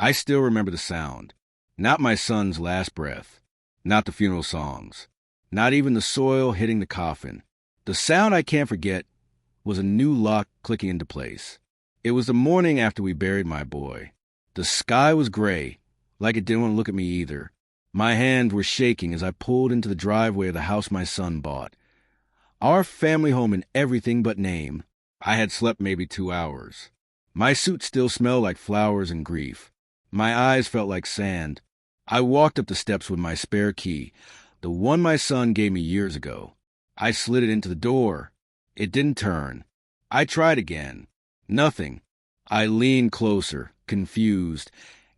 I still remember the sound. Not my son's last breath. Not the funeral songs. Not even the soil hitting the coffin. The sound I can't forget was a new lock clicking into place. It was the morning after we buried my boy. The sky was gray, like it didn't want to look at me either. My hands were shaking as I pulled into the driveway of the house my son bought. Our family home in everything but name. I had slept maybe 2 hours. My suit still smelled like flowers and grief. My eyes felt like sand. I walked up the steps with my spare key, the one my son gave me years ago. I slid it into the door. It didn't turn. I tried again. Nothing. I leaned closer, confused,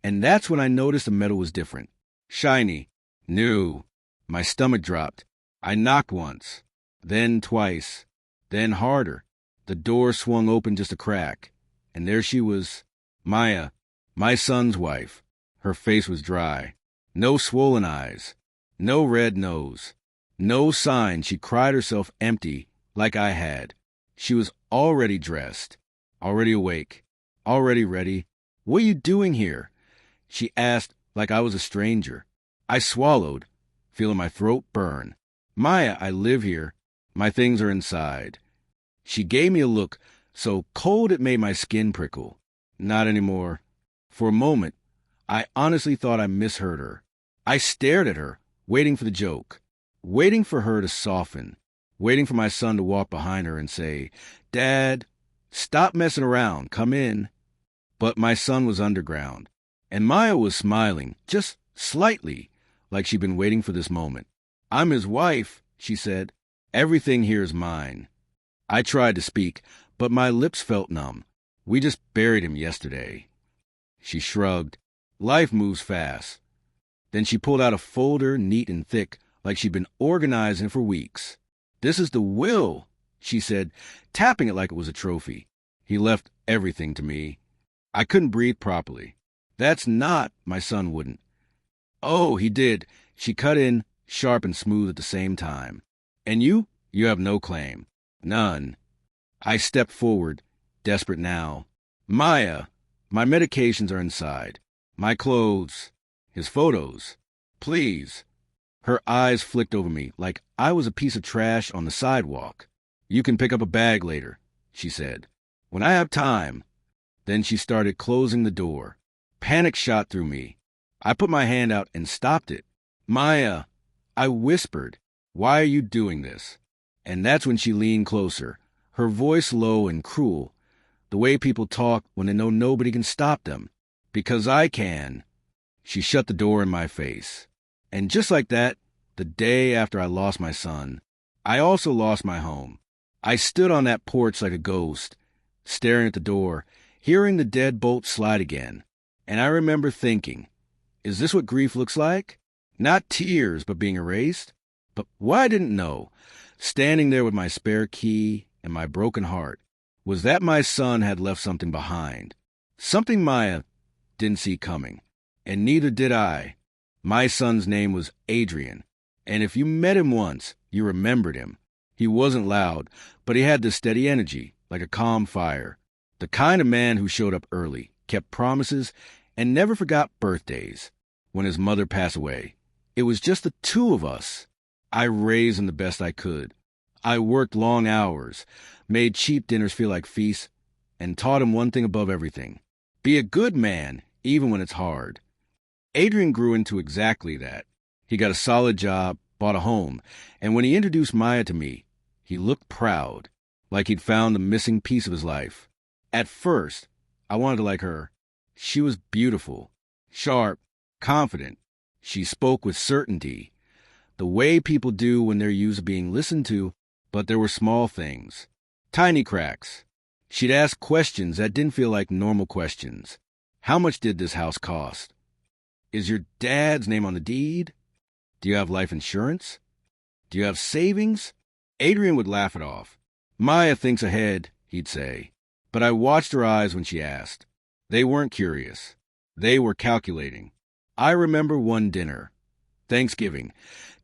and that's when I noticed the metal was different. Shiny. New. My stomach dropped. I knocked once. Then twice. Then harder. The door swung open just a crack. And there she was. Maya, my son's wife. Her face was dry. No swollen eyes. No red nose. No sign she cried herself empty like I had. She was already dressed. Already awake. Already ready. "What are you doing here?" she asked like I was a stranger. I swallowed, feeling my throat burn. "Maya, I live here. My things are inside." She gave me a look so cold it made my skin prickle. Not anymore. For a moment, I honestly thought I misheard her. I stared at her, waiting for the joke, waiting for her to soften, waiting for my son to walk behind her and say, "Dad, stop messing around, come in." But my son was underground, and Maya was smiling, just slightly, like she'd been waiting for this moment. "I'm his wife," she said. "Everything here is mine." I tried to speak, but my lips felt numb. "We just buried him yesterday." She shrugged. "Life moves fast." Then she pulled out a folder, neat and thick, like she'd been organizing for weeks. "This is the will," she said, tapping it like it was a trophy. "He left everything to me." I couldn't breathe properly. "That's not," my son wouldn't. "Oh, he did." She cut in, sharp and smooth at the same time. "And you? You have no claim." "None." I stepped forward, desperate now. "Maya, my medications are inside. My clothes. His photos. Please." Her eyes flicked over me like I was a piece of trash on the sidewalk. "You can pick up a bag later," she said. "When I have time." Then she started closing the door. Panic shot through me. I put my hand out and stopped it. "Maya," I whispered, "why are you doing this?" And that's when she leaned closer, her voice low and cruel, the way people talk when they know nobody can stop them. "Because I can." She shut the door in my face. And just like that, the day after I lost my son, I also lost my home. I stood on that porch like a ghost, staring at the door, hearing the deadbolt slide again. And I remember thinking, is this what grief looks like? Not tears, but being erased? But what I didn't know, standing there with my spare key and my broken heart, was that my son had left something behind. Something Maya didn't see coming. And neither did I. My son's name was Adrian. And if you met him once, you remembered him. He wasn't loud, but he had this steady energy, like a calm fire. The kind of man who showed up early, kept promises, and never forgot birthdays. When his mother passed away, it was just the two of us. I raised him the best I could. I worked long hours, made cheap dinners feel like feasts, and taught him one thing above everything. Be a good man, even when it's hard. Adrian grew into exactly that. He got a solid job, bought a home, and when he introduced Maya to me, he looked proud, like he'd found the missing piece of his life. At first, I wanted to like her. She was beautiful, sharp, confident. She spoke with certainty, the way people do when they're used to being listened to, but there were small things, tiny cracks. She'd ask questions that didn't feel like normal questions. How much did this house cost? Is your dad's name on the deed? Do you have life insurance? Do you have savings? Adrian would laugh it off. Maya thinks ahead, he'd say. But I watched her eyes when she asked. They weren't curious. They were calculating. I remember one dinner, Thanksgiving,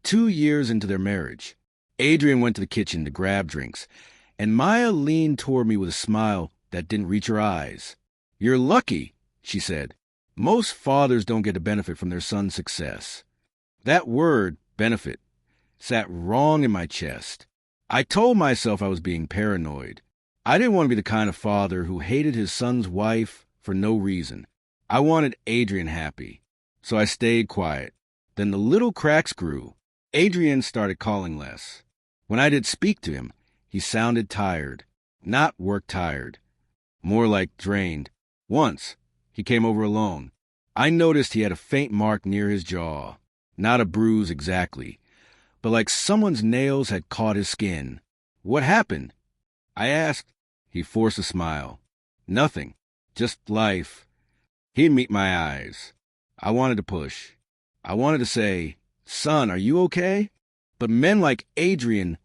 2 years into their marriage. Adrian went to the kitchen to grab drinks, and Maya leaned toward me with a smile that didn't reach her eyes. "You're lucky," she said. Most fathers don't get to benefit from their son's success. That word, benefit, sat wrong in my chest. I told myself I was being paranoid. I didn't want to be the kind of father who hated his son's wife for no reason. I wanted Adrian happy. So I stayed quiet. Then the little cracks grew. Adrian started calling less. When I did speak to him, he sounded tired. Not work tired. More like drained. Once, he came over alone. I noticed he had a faint mark near his jaw. Not a bruise exactly, but like someone's nails had caught his skin. What happened? I asked. He forced a smile. Nothing. Just life. He'd meet my eyes. I wanted to push. I wanted to say, "Son, are you okay?" But men like Adrian,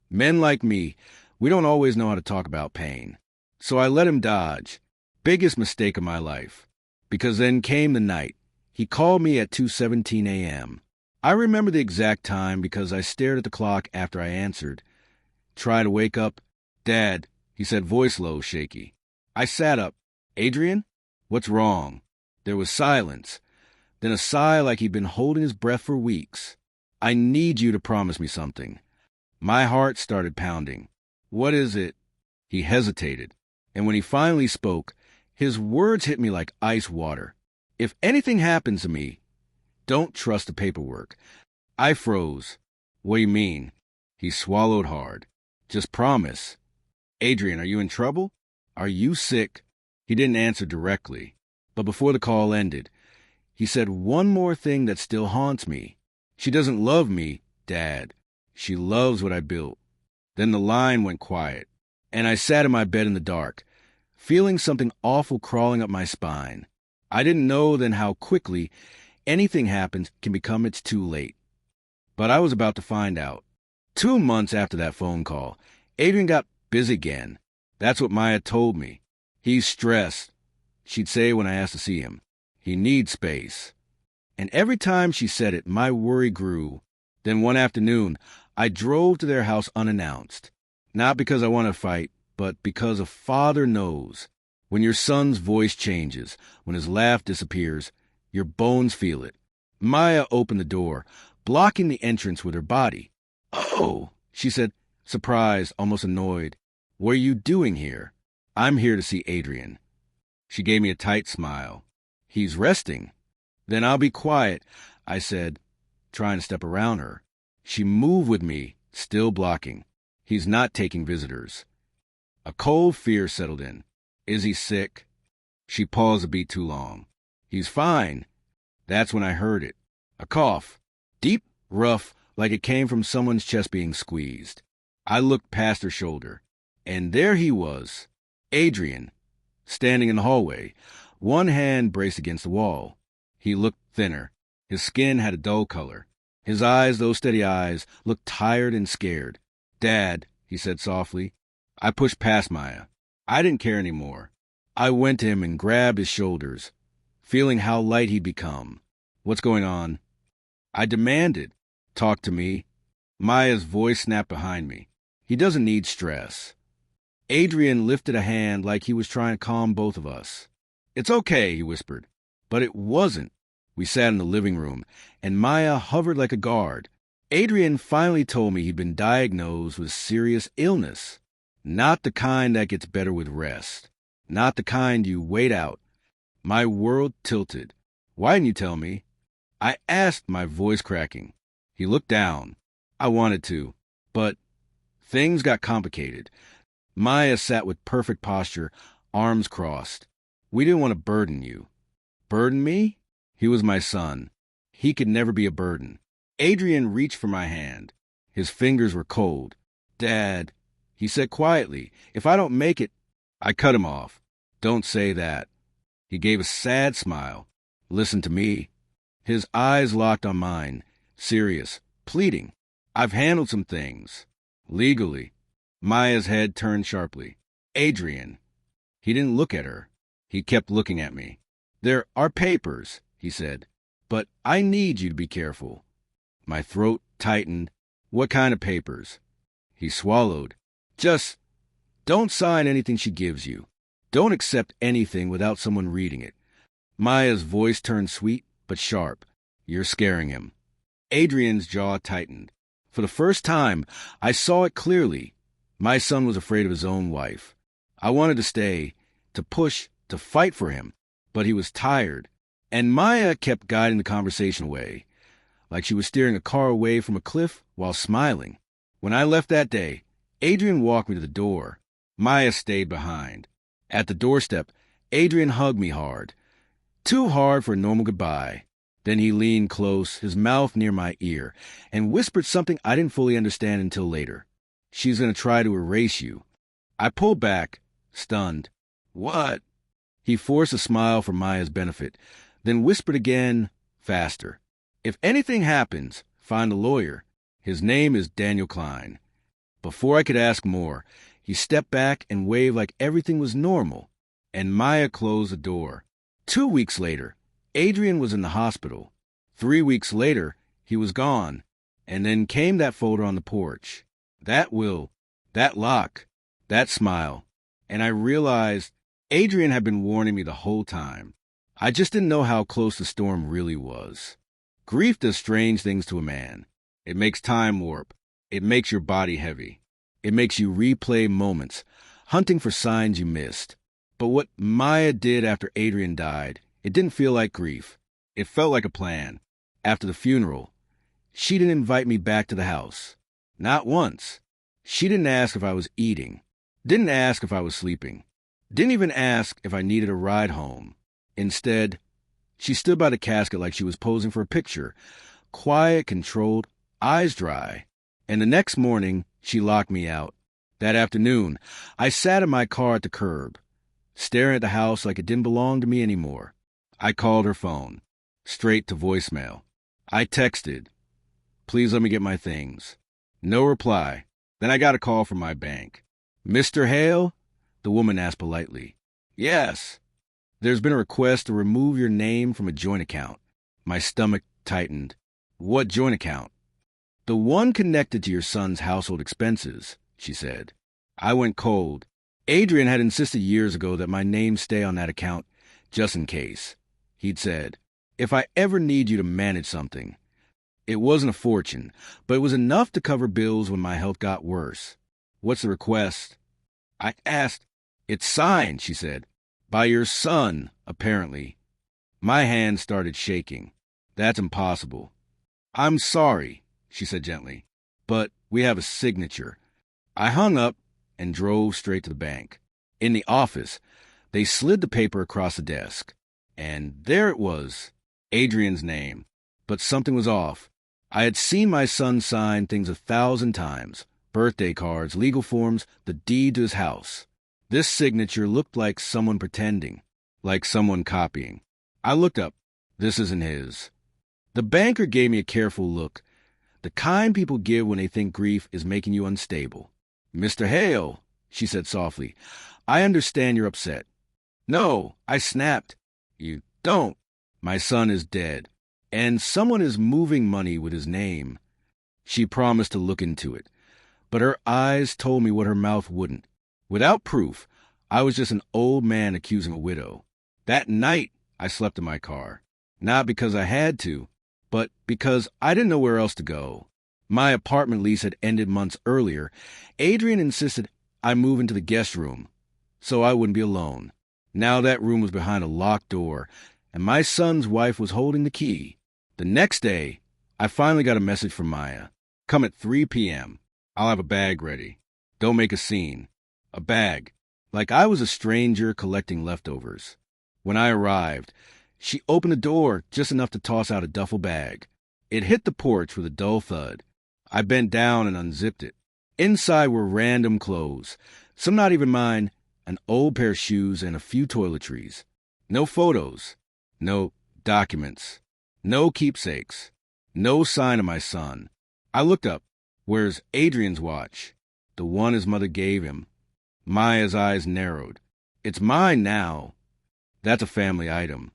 men like me, we don't always know how to talk about pain. So I let him dodge. Biggest mistake of my life. Because then came the night. He called me at 2:17 a.m. I remember the exact time because I stared at the clock after I answered. Try to wake up. "Dad," he said, voice low, shaky. I sat up. "Adrian? What's wrong?" There was silence. Then a sigh like he'd been holding his breath for weeks. "I need you to promise me something." My heart started pounding. "What is it?" He hesitated. And when he finally spoke, his words hit me like ice water. "If anything happens to me, don't trust the paperwork." I froze. "What do you mean?" He swallowed hard. "Just promise." "Adrian, are you in trouble? Are you sick?" He didn't answer directly. But before the call ended, he said one more thing that still haunts me. "She doesn't love me, Dad. She loves what I built." Then the line went quiet, and I sat in my bed in the dark, feeling something awful crawling up my spine. I didn't know then how quickly anything happens can become it's too late. But I was about to find out. 2 months after that phone call, Adrian got busy again. That's what Maya told me. "He's stressed," she'd say when I asked to see him. "He needs space." And every time she said it, my worry grew. Then one afternoon, I drove to their house unannounced. Not because I want to fight, but because a father knows. When your son's voice changes, when his laugh disappears, your bones feel it. Maya opened the door, blocking the entrance with her body. "Oh," she said, surprised, almost annoyed. "What are you doing here?" "I'm here to see Adrian." She gave me a tight smile. "He's resting." "Then I'll be quiet," I said, trying to step around her. She moved with me, still blocking. "He's not taking visitors." A cold fear settled in. "Is he sick?" She paused a beat too long. "He's fine." That's when I heard it. A cough. Deep, rough, like it came from someone's chest being squeezed. I looked past her shoulder, and there he was, Adrian, standing in the hallway, one hand braced against the wall. He looked thinner. His skin had a dull color. His eyes, those steady eyes, looked tired and scared. "Dad," he said softly. I pushed past Maya. I didn't care anymore. I went to him and grabbed his shoulders, feeling how light he'd become. "What's going on?" I demanded. "Talk to me." Maya's voice snapped behind me. "He doesn't need stress." Adrian lifted a hand like he was trying to calm both of us. "It's okay," he whispered. But it wasn't. We sat in the living room, and Maya hovered like a guard. Adrian finally told me he'd been diagnosed with serious illness. Not the kind that gets better with rest. Not the kind you wait out. My world tilted. "Why didn't you tell me?" I asked, my voice cracking. He looked down. I wanted to, but things got complicated. Maya sat with perfect posture, arms crossed. "We didn't want to burden you." Burden me? He was my son. He could never be a burden. Adrian reached for my hand. His fingers were cold. "Dad," he said quietly, "if I don't make it..." I cut him off. "Don't say that." He gave a sad smile. "Listen to me." His eyes locked on mine, serious, pleading. "I've handled some things. Legally." Maya's head turned sharply. "Adrian." He didn't look at her. He kept looking at me. "There are papers," he said, "but I need you to be careful." My throat tightened. "What kind of papers?" He swallowed. "Just don't sign anything she gives you. Don't accept anything without someone reading it. Maya's voice turned sweet but sharp. You're scaring him. Adrian's jaw tightened. For the first time, I saw it clearly. My son was afraid of his own wife. I wanted to stay, to push, to fight for him, but he was tired. And Maya kept guiding the conversation away, like she was steering a car away from a cliff while smiling. When I left that day, Adrian walked me to the door. Maya stayed behind. At the doorstep, Adrian hugged me hard. Too hard for a normal goodbye. Then he leaned close, his mouth near my ear, and whispered something I didn't fully understand until later. She's going to try to erase you. I pulled back, stunned. What? He forced a smile for Maya's benefit, then whispered again, faster. If anything happens, find a lawyer. His name is Daniel Klein. Before I could ask more, he stepped back and waved like everything was normal, and Maya closed the door. 2 weeks later, Adrian was in the hospital. 3 weeks later, he was gone. And then came that photo on the porch. That will, that lock, that smile. And I realized Adrian had been warning me the whole time. I just didn't know how close the storm really was. Grief does strange things to a man. It makes time warp. It makes your body heavy. It makes you replay moments, hunting for signs you missed. But what Maya did after Adrian died, it didn't feel like grief. It felt like a plan. After the funeral, she didn't invite me back to the house. Not once. She didn't ask if I was eating. Didn't ask if I was sleeping. Didn't even ask if I needed a ride home. Instead, she stood by the casket like she was posing for a picture. Quiet, controlled, eyes dry. And the next morning, she locked me out. That afternoon, I sat in my car at the curb, staring at the house like it didn't belong to me anymore. I called her phone, straight to voicemail. I texted, please let me get my things. No reply. Then I got a call from my bank. Mr. Hale? The woman asked politely. Yes. There's been a request to remove your name from a joint account. My stomach tightened. What joint account? The one connected to your son's household expenses, she said. I went cold. Adrian had insisted years ago that my name stay on that account, just in case. He'd said, if I ever need you to manage something. It wasn't a fortune, but it was enough to cover bills when my health got worse. What's the request? I asked. It's signed, she said. By your son, apparently. My hand started shaking. That's impossible. I'm sorry, she said gently, but we have a signature. I hung up and drove straight to the bank. In the office, they slid the paper across the desk. And there it was, Adrian's name. But something was off. I had seen my son sign things 1,000 times. Birthday cards, legal forms, the deed to his house. This signature looked like someone pretending, like someone copying. I looked up. This isn't his. The banker gave me a careful look, the kind people give when they think grief is making you unstable. Mr. Hale, she said softly, I understand you're upset. No, I snapped. You don't. My son is dead, and someone is moving money with his name. She promised to look into it, but her eyes told me what her mouth wouldn't. Without proof, I was just an old man accusing a widow. That night, I slept in my car. Not because I had to, but because I didn't know where else to go. My apartment lease had ended months earlier. Adrian insisted I move into the guest room, so I wouldn't be alone. Now that room was behind a locked door, and my son's wife was holding the key. The next day, I finally got a message from Maya. Come at 3 p.m. I'll have a bag ready. Don't make a scene. A bag. Like I was a stranger collecting leftovers. When I arrived, she opened the door just enough to toss out a duffel bag. It hit the porch with a dull thud. I bent down and unzipped it. Inside were random clothes, some not even mine, an old pair of shoes, and a few toiletries. No photos. No documents. No keepsakes. No sign of my son. I looked up. Where's Adrian's watch? The one his mother gave him. Maya's eyes narrowed. It's mine now. That's a family item.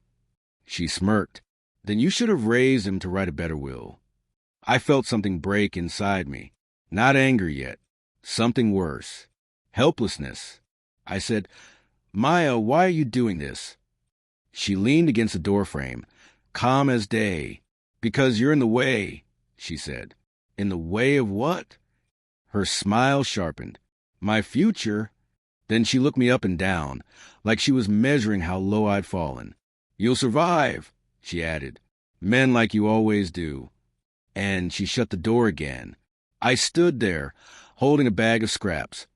She smirked. Then you should have raised him to write a better will. I felt something break inside me. Not anger yet. Something worse. Helplessness. I said, Maya, why are you doing this? She leaned against the doorframe, calm as day. "Because you're in the way," she said. "In the way of what?" Her smile sharpened. "My future." Then she looked me up and down, like she was measuring how low I'd fallen. "You'll survive," she added. "Men like you always do." And she shut the door again. I stood there, holding a bag of scraps,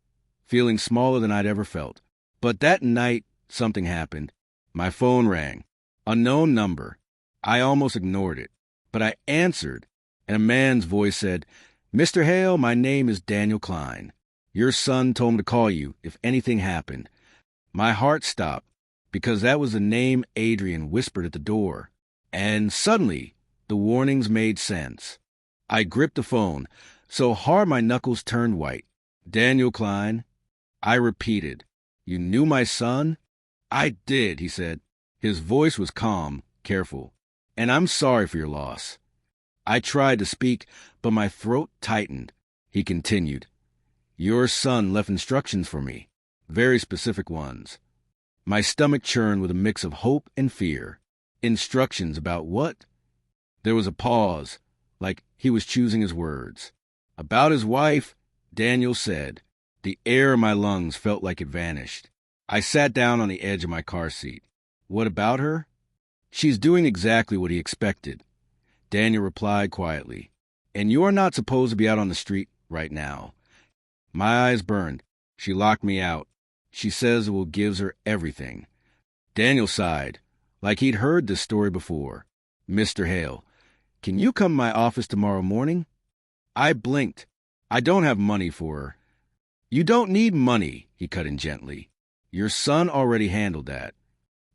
feeling smaller than I'd ever felt. But that night, something happened. My phone rang. Unknown number. I almost ignored it. But I answered, and a man's voice said, "Mr. Hale, my name is Daniel Klein. Your son told me to call you if anything happened." My heart stopped, because that was the name Adrian whispered at the door. And suddenly, the warnings made sense. I gripped the phone, so hard my knuckles turned white. "Daniel Klein." I repeated. "You knew my son?" "I did," he said. His voice was calm, careful. "And I'm sorry for your loss." I tried to speak, but my throat tightened. He continued. "Your son left instructions for me, very specific ones." My stomach churned with a mix of hope and fear. Instructions about what? There was a pause, like he was choosing his words. "About his wife," Daniel said. The air in my lungs felt like it vanished. I sat down on the edge of my car seat. "What about her?" "She's doing exactly what he expected," Daniel replied quietly. "And you're not supposed to be out on the street right now." My eyes burned. "She locked me out. She says it will give her everything." Daniel sighed, like he'd heard this story before. "Mr. Hale, can you come to my office tomorrow morning?" I blinked. "I don't have money for her." "You don't need money," he cut in gently. "Your son already handled that."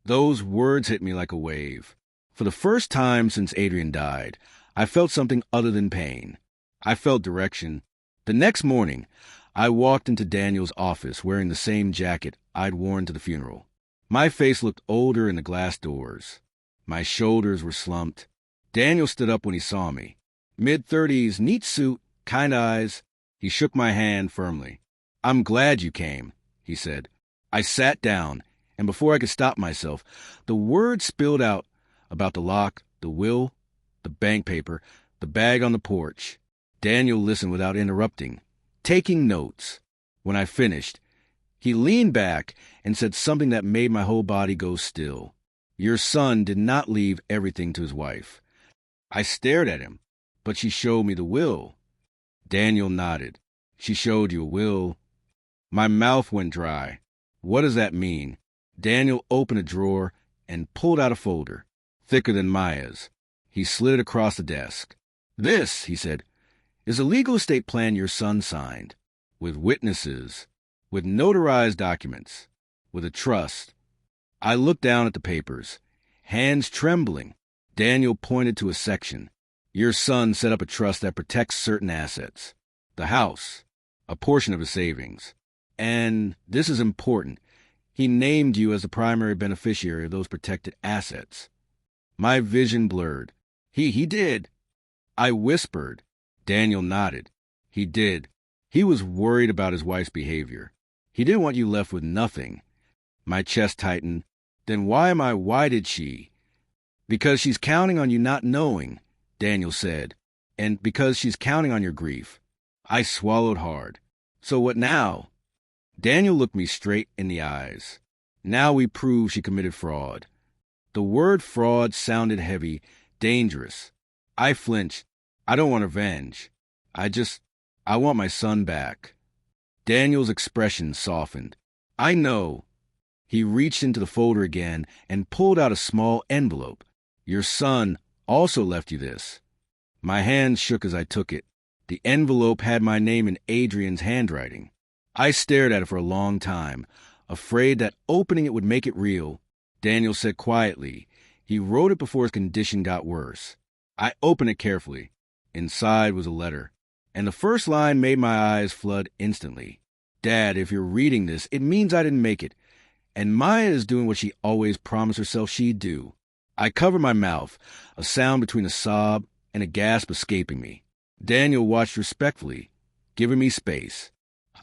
Those words hit me like a wave. For the first time since Adrian died, I felt something other than pain. I felt direction. The next morning, I walked into Daniel's office wearing the same jacket I'd worn to the funeral. My face looked older in the glass doors. My shoulders were slumped. Daniel stood up when he saw me. Mid-30s, neat suit, kind eyes. He shook my hand firmly. "I'm glad you came," he said. I sat down, and before I could stop myself, the words spilled out about the lock, the will, the bank paper, the bag on the porch. Daniel listened without interrupting, taking notes. When I finished, he leaned back and said something that made my whole body go still. "Your son did not leave everything to his wife." I stared at him, "But she showed me the will." Daniel nodded. "She showed you a will." My mouth went dry. "What does that mean?" Daniel opened a drawer and pulled out a folder, thicker than Maya's. He slid it across the desk. "This," he said, "is a legal estate plan your son signed, with witnesses, with notarized documents, with a trust." I looked down at the papers, hands trembling. Daniel pointed to a section. "Your son set up a trust that protects certain assets. The house, a portion of his savings. And, this is important, he named you as the primary beneficiary of those protected assets." My vision blurred. He did." I whispered. Daniel nodded. "He did. He was worried about his wife's behavior. He didn't want you left with nothing." My chest tightened. "Then why did she?" "Because she's counting on you not knowing," Daniel said. "And because she's counting on your grief." I swallowed hard. "So what now?" Daniel looked me straight in the eyes. "Now we prove she committed fraud." The word fraud sounded heavy, dangerous. I flinched. "I don't want revenge. I want my son back." Daniel's expression softened. "I know." He reached into the folder again and pulled out a small envelope. "Your son also left you this." My hand shook as I took it. The envelope had my name in Adrian's handwriting. I stared at it for a long time, afraid that opening it would make it real. Daniel said quietly, he wrote it before his condition got worse. I opened it carefully. Inside was a letter, and the first line made my eyes flood instantly. "Dad, if you're reading this, it means I didn't make it, and Maya is doing what she always promised herself she'd do." I covered my mouth, a sound between a sob and a gasp escaping me. Daniel watched respectfully, giving me space.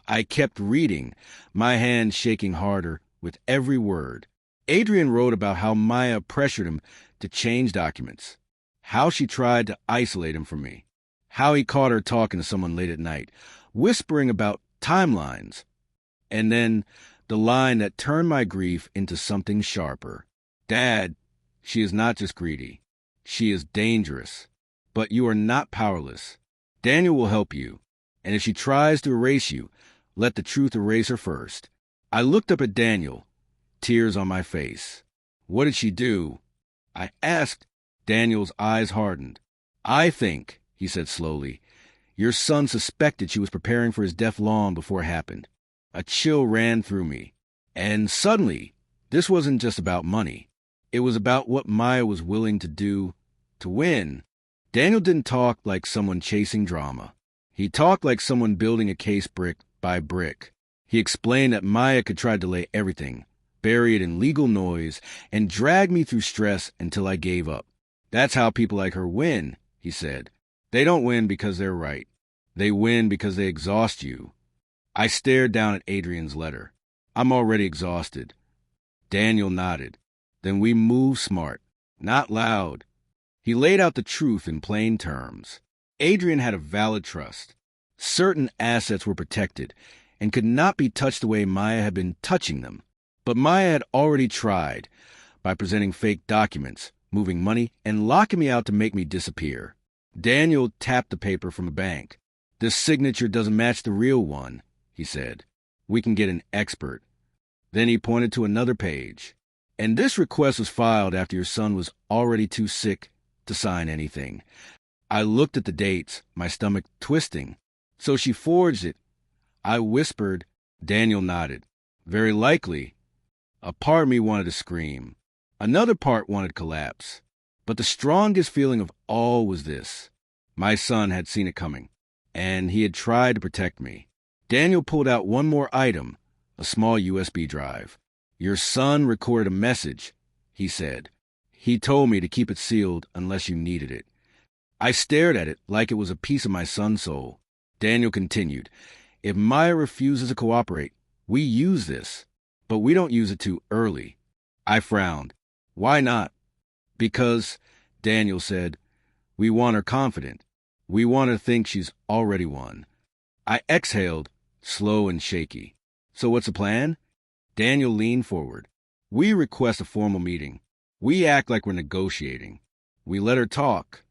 I kept reading, my hand shaking harder with every word. Adrian wrote about how Maya pressured him to change documents, how she tried to isolate him from me, how he caught her talking to someone late at night, whispering about timelines, and then the line that turned my grief into something sharper. Dad, she is not just greedy. She is dangerous. But you are not powerless. Daniel will help you. And if she tries to erase you, let the truth erase her first. I looked up at Daniel, tears on my face. What did she do? I asked. Daniel's eyes hardened. I think, he said slowly, your son suspected she was preparing for his death long before it happened. A chill ran through me. And suddenly, this wasn't just about money. It was about what Maya was willing to do to win. Daniel didn't talk like someone chasing drama. He talked like someone building a case brick by brick. He explained that Maya could try to delay everything, bury it in legal noise, and drag me through stress until I gave up. That's how people like her win, he said. They don't win because they're right. They win because they exhaust you. I stared down at Adrian's letter. I'm already exhausted. Daniel nodded. Then we moved smart, not loud. He laid out the truth in plain terms. Adrian had a valid trust. Certain assets were protected and could not be touched the way Maya had been touching them. But Maya had already tried by presenting fake documents, moving money, and locking me out to make me disappear. Daniel tapped the paper from a bank. This signature doesn't match the real one, he said. We can get an expert. Then he pointed to another page. And this request was filed after your son was already too sick to sign anything. I looked at the dates, my stomach twisting. So she forged it. I whispered. Daniel nodded. Very likely. A part of me wanted to scream. Another part wanted to collapse. But the strongest feeling of all was this. My son had seen it coming, and he had tried to protect me. Daniel pulled out one more item, a small USB drive. Your son recorded a message, he said. He told me to keep it sealed unless you needed it. I stared at it like it was a piece of my son's soul. Daniel continued, if Maya refuses to cooperate, we use this, but we don't use it too early. I frowned. Why not? Because, Daniel said, we want her confident. We want her to think she's already won. I exhaled, slow and shaky. So what's the plan? Daniel leaned forward. We request a formal meeting. We act like we're negotiating. We let her talk.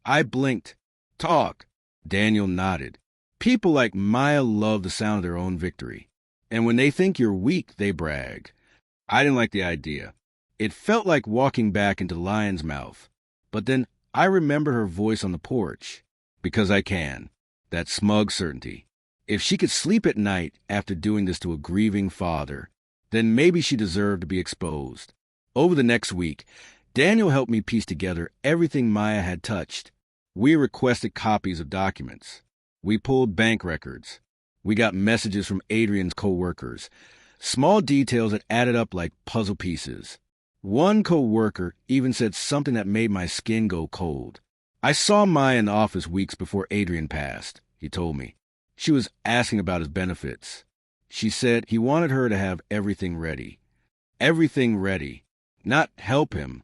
I blinked. Talk. Daniel nodded. People like Maya love the sound of their own victory. And when they think you're weak, they brag. I didn't like the idea. It felt like walking back into the lion's mouth. But then I remembered her voice on the porch. Because I can. That smug certainty. If she could sleep at night after doing this to a grieving father, then maybe she deserved to be exposed. Over the next week, Daniel helped me piece together everything Maya had touched. We requested copies of documents. We pulled bank records. We got messages from Adrian's co-workers. Small details that added up like puzzle pieces. One co-worker even said something that made my skin go cold. I saw Maya in the office weeks before Adrian passed, he told me. She was asking about his benefits. She said he wanted her to have everything ready. Everything ready. Not help him.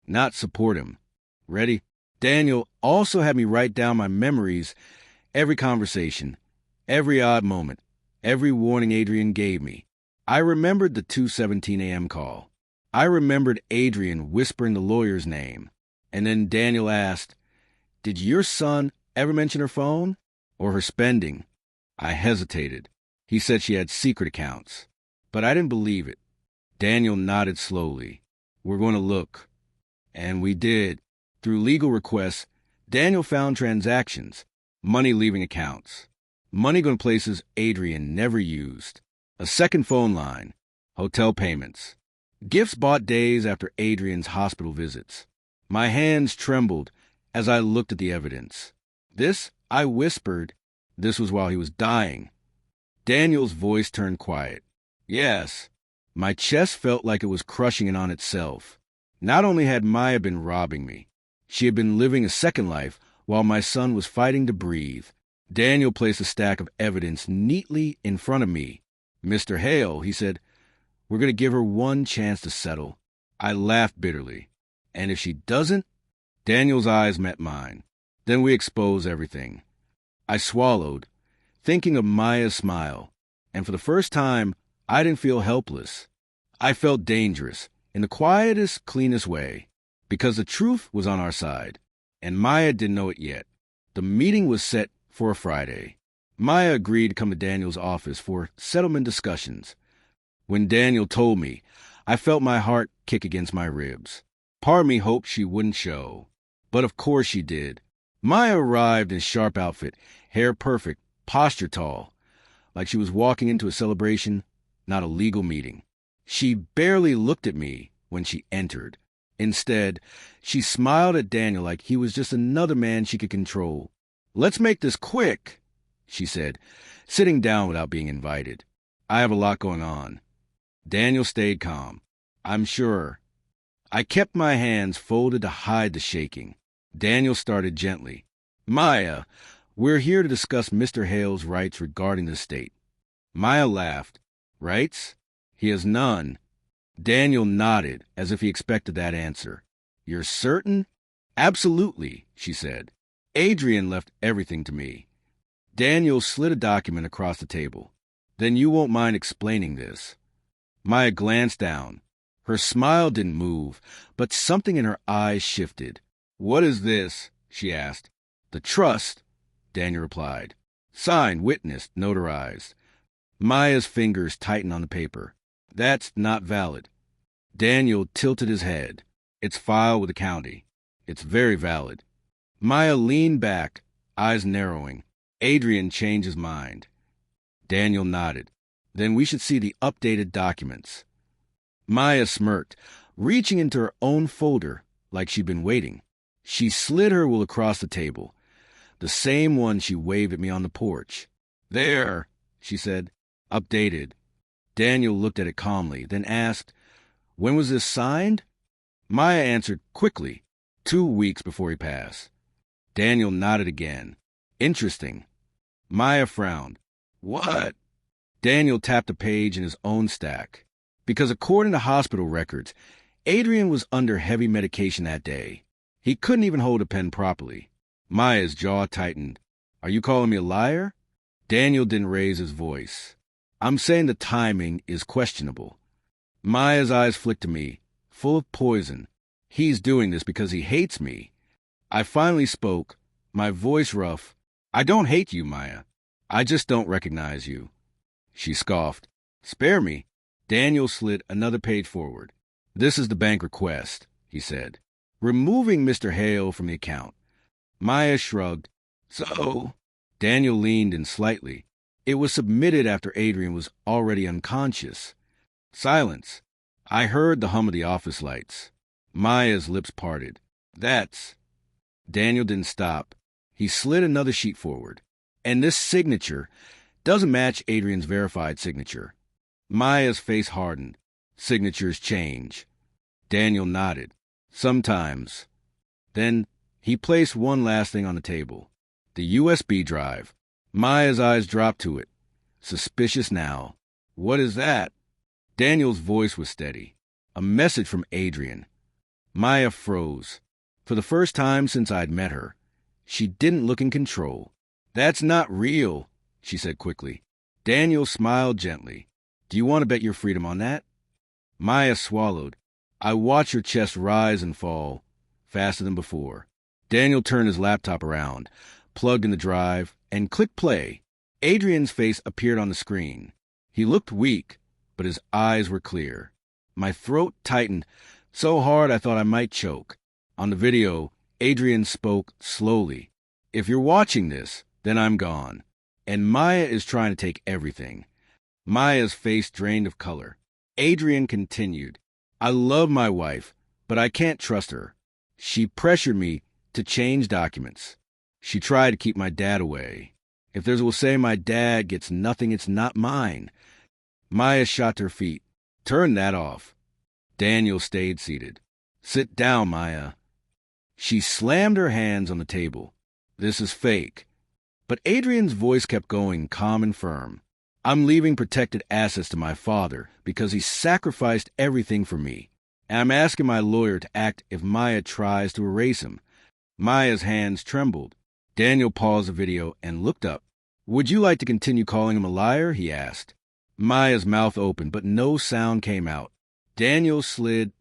Not support him. Ready? Daniel also had me write down my memories, every conversation, every odd moment, every warning Adrian gave me. I remembered the 2:17 a.m. call. I remembered Adrian whispering the lawyer's name. And then Daniel asked, did your son ever mention her phone? Or her spending? I hesitated. He said she had secret accounts. But I didn't believe it. Daniel nodded slowly. We're going to look. And we did. Through legal requests, Daniel found transactions, money leaving accounts, money going places Adrian never used, a second phone line, hotel payments, gifts bought days after Adrian's hospital visits. My hands trembled as I looked at the evidence. This, I whispered, this was while he was dying. Daniel's voice turned quiet. Yes. My chest felt like it was crushing in on itself. Not only had Maya been robbing me, she had been living a second life while my son was fighting to breathe. Daniel placed a stack of evidence neatly in front of me. Mr. Hale, he said, We're going to give her one chance to settle. I laughed bitterly. And if she doesn't? Daniel's eyes met mine. Then we expose everything. I swallowed, thinking of Maya's smile. And for the first time, I didn't feel helpless. I felt dangerous, in the quietest, cleanest way, because the truth was on our side. And Maya didn't know it yet. The meeting was set for a Friday. Maya agreed to come to Daniel's office for settlement discussions. When Daniel told me, I felt my heart kick against my ribs. Part of me hoped she wouldn't show. But of course she did. Maya arrived in sharp outfit, hair perfect, posture tall, like she was walking into a celebration, not a legal meeting. She barely looked at me when she entered. Instead, she smiled at Daniel like he was just another man she could control. "Let's make this quick," she said, sitting down without being invited. "I have a lot going on." Daniel stayed calm. "I'm sure." I kept my hands folded to hide the shaking. Daniel started gently. "Maya, we're here to discuss Mr. Hale's rights regarding the estate." Maya laughed. "Rights? He has none." Daniel nodded, as if he expected that answer. "You're certain?" "Absolutely," she said. "Adrian left everything to me." Daniel slid a document across the table. "Then you won't mind explaining this." Maya glanced down. Her smile didn't move, but something in her eyes shifted. "What is this?" she asked. "The trust," Daniel replied. "Signed, witnessed, notarized." Maya's fingers tightened on the paper. "That's not valid." Daniel tilted his head. "It's filed with the county. It's very valid." Maya leaned back, eyes narrowing. "Adrian changed his mind." Daniel nodded. "Then we should see the updated documents." Maya smirked, reaching into her own folder like she'd been waiting. She slid her will across the table, the same one she waved at me on the porch. "There," she said. "Updated." Daniel looked at it calmly, then asked, "When was this signed?" Maya answered quickly, 2 weeks before he passed. Daniel nodded again. "Interesting." Maya frowned. "What?" Daniel tapped a page in his own stack. "Because according to hospital records, Adrian was under heavy medication that day. He couldn't even hold a pen properly." Maya's jaw tightened. "Are you calling me a liar?" Daniel didn't raise his voice. "I'm saying the timing is questionable." Maya's eyes flicked to me, full of poison. "He's doing this because he hates me." I finally spoke, my voice rough. "I don't hate you, Maya. I just don't recognize you." She scoffed. "Spare me." Daniel slid another page forward. "This is the bank request," he said, removing Mr. Hale from the account. Maya shrugged. "So?" Daniel leaned in slightly. "It was submitted after Adrian was already unconscious." Silence. I heard the hum of the office lights. Maya's lips parted. "That's..." Daniel didn't stop. He slid another sheet forward. "And this signature doesn't match Adrian's verified signature." Maya's face hardened. "Signatures change." Daniel nodded. "Sometimes." Then he placed one last thing on the table. The USB drive. Maya's eyes dropped to it. Suspicious now. "What is that?" Daniel's voice was steady. "A message from Adrian." Maya froze. For the first time since I'd met her, she didn't look in control. "That's not real," she said quickly. Daniel smiled gently. "Do you want to bet your freedom on that?" Maya swallowed. I watched her chest rise and fall, faster than before. Daniel turned his laptop around, plugged in the drive, and clicked play. Adrian's face appeared on the screen. He looked weak, but his eyes were clear. My throat tightened so hard I thought I might choke. On the video, Adrian spoke slowly. "If you're watching this, then I'm gone. And Maya is trying to take everything." Maya's face drained of color. Adrian continued. "I love my wife, but I can't trust her. She pressured me to change documents. She tried to keep my dad away. If there's will say my dad gets nothing, it's not mine." Maya shot to her feet. "Turn that off." Daniel stayed seated. "Sit down, Maya." She slammed her hands on the table. "This is fake." But Adrian's voice kept going, calm and firm. I'm leaving protected assets to my father because he sacrificed everything for me. And I'm asking my lawyer to act if Maya tries to erase him. Maya's hands trembled. Daniel paused the video and looked up. Would you like to continue calling him a liar? He asked. Maya's mouth opened, but no sound came out. Daniel slid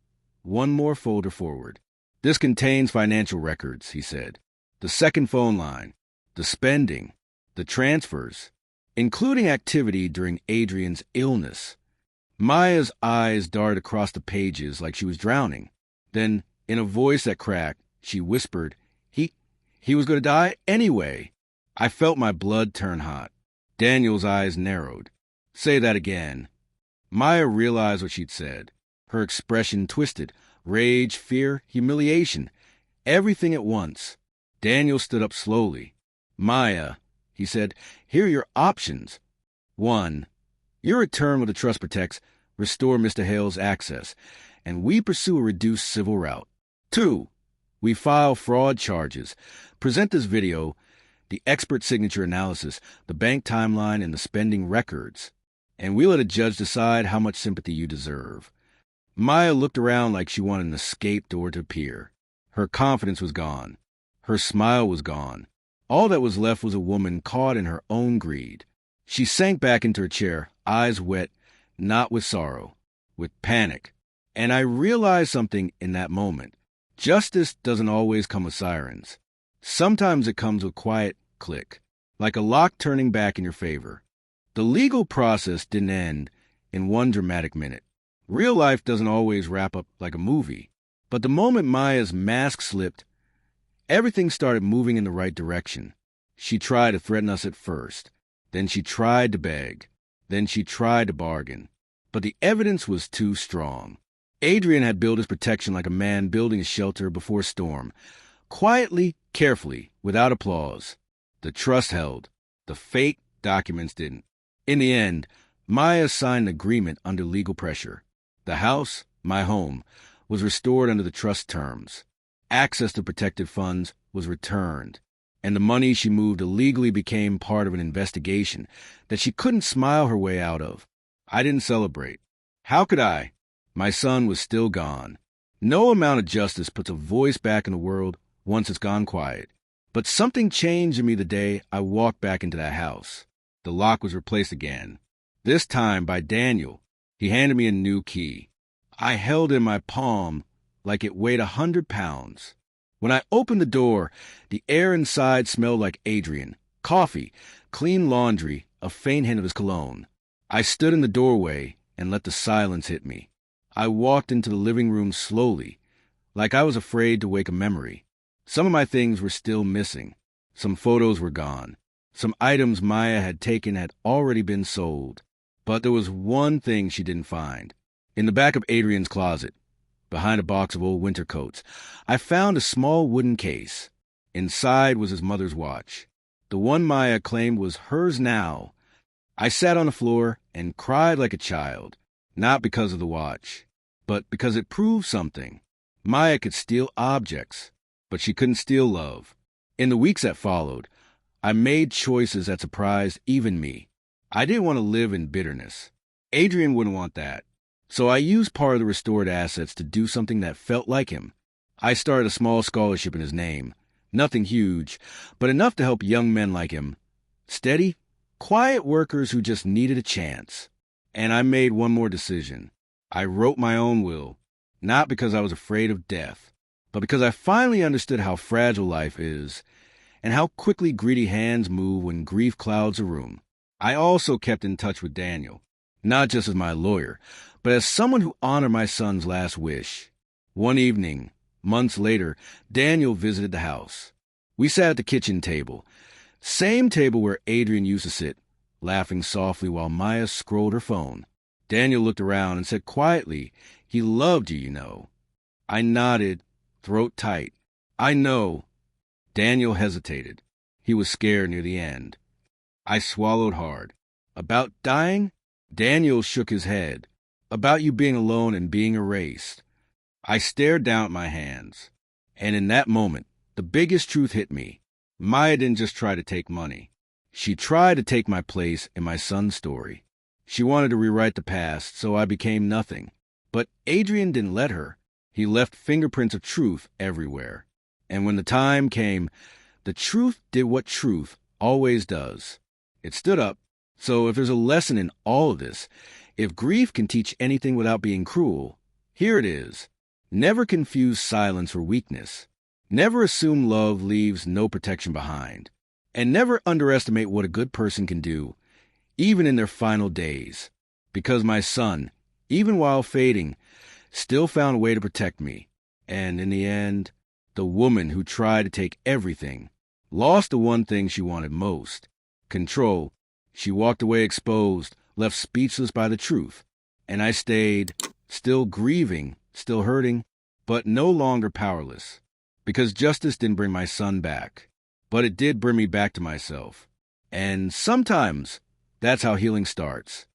one more folder forward. This contains financial records, he said. The second phone line, the spending, the transfers, including activity during Adrian's illness. Maya's eyes darted across the pages like she was drowning. Then, in a voice that cracked, she whispered, He was going to die anyway. I felt my blood turn hot. Daniel's eyes narrowed. Say that again. Maya realized what she'd said. Her expression twisted. Rage, fear, humiliation. Everything at once. Daniel stood up slowly. Maya, he said, here are your options. 1. Your return with the trust protects, restore Mr. Hale's access, and we pursue a reduced civil route. 2. We file fraud charges, present this video, the expert signature analysis, the bank timeline, and the spending records, and we let a judge decide how much sympathy you deserve. Maya looked around like she wanted an escape door to appear. Her confidence was gone. Her smile was gone. All that was left was a woman caught in her own greed. She sank back into her chair, eyes wet, not with sorrow, with panic. And I realized something in that moment. Justice doesn't always come with sirens. Sometimes it comes with quiet click, like a lock turning back in your favor. The legal process didn't end in one dramatic minute. Real life doesn't always wrap up like a movie. But the moment Maya's mask slipped, everything started moving in the right direction. She tried to threaten us at first. Then she tried to beg. Then she tried to bargain. But the evidence was too strong. Adrian had built his protection like a man building a shelter before a storm. Quietly, carefully, without applause. The trust held. The fake documents didn't. In the end, Maya signed an agreement under legal pressure. The house, my home, was restored under the trust terms. Access to protected funds was returned, and the money she moved illegally became part of an investigation that she couldn't smile her way out of. I didn't celebrate. How could I? My son was still gone. No amount of justice puts a voice back in the world once it's gone quiet. But something changed in me the day I walked back into that house. The lock was replaced again, this time by Daniel. He handed me a new key. I held it in my palm like it weighed 100 pounds. When I opened the door, the air inside smelled like Adrian. Coffee, clean laundry, a faint hint of his cologne. I stood in the doorway and let the silence hit me. I walked into the living room slowly, like I was afraid to wake a memory. Some of my things were still missing. Some photos were gone. Some items Maya had taken had already been sold. But there was one thing she didn't find. In the back of Adrian's closet, behind a box of old winter coats, I found a small wooden case. Inside was his mother's watch. The one Maya claimed was hers now. I sat on the floor and cried like a child, not because of the watch, but because it proved something. Maya could steal objects, but she couldn't steal love. In the weeks that followed, I made choices that surprised even me. I didn't want to live in bitterness. Adrian wouldn't want that. So I used part of the restored assets to do something that felt like him. I started a small scholarship in his name. Nothing huge, but enough to help young men like him. Steady, quiet workers who just needed a chance. And I made one more decision. I wrote my own will, not because I was afraid of death, but because I finally understood how fragile life is and how quickly greedy hands move when grief clouds a room. I also kept in touch with Daniel, not just as my lawyer, but as someone who honored my son's last wish. One evening, months later, Daniel visited the house. We sat at the kitchen table, same table where Adrian used to sit, laughing softly while Maya scrolled her phone. Daniel looked around and said quietly, "He loved you, you know." I nodded, throat tight. "I know." Daniel hesitated. He was scared near the end. I swallowed hard. "About dying?" Daniel shook his head. "About you being alone and being erased." I stared down at my hands. And in that moment, the biggest truth hit me. Maya didn't just try to take money. She tried to take my place in my son's story. She wanted to rewrite the past, so I became nothing. But Adrian didn't let her. He left fingerprints of truth everywhere. And when the time came, the truth did what truth always does. It stood up. So if there's a lesson in all of this, if grief can teach anything without being cruel, here it is. Never confuse silence for weakness. Never assume love leaves no protection behind. And never underestimate what a good person can do, even in their final days. Because my son, even while fading, still found a way to protect me. And in the end, the woman who tried to take everything lost the one thing she wanted most, control. She walked away exposed, left speechless by the truth. And I stayed, still grieving, still hurting, but no longer powerless. Because justice didn't bring my son back, but it did bring me back to myself. And sometimes that's how healing starts.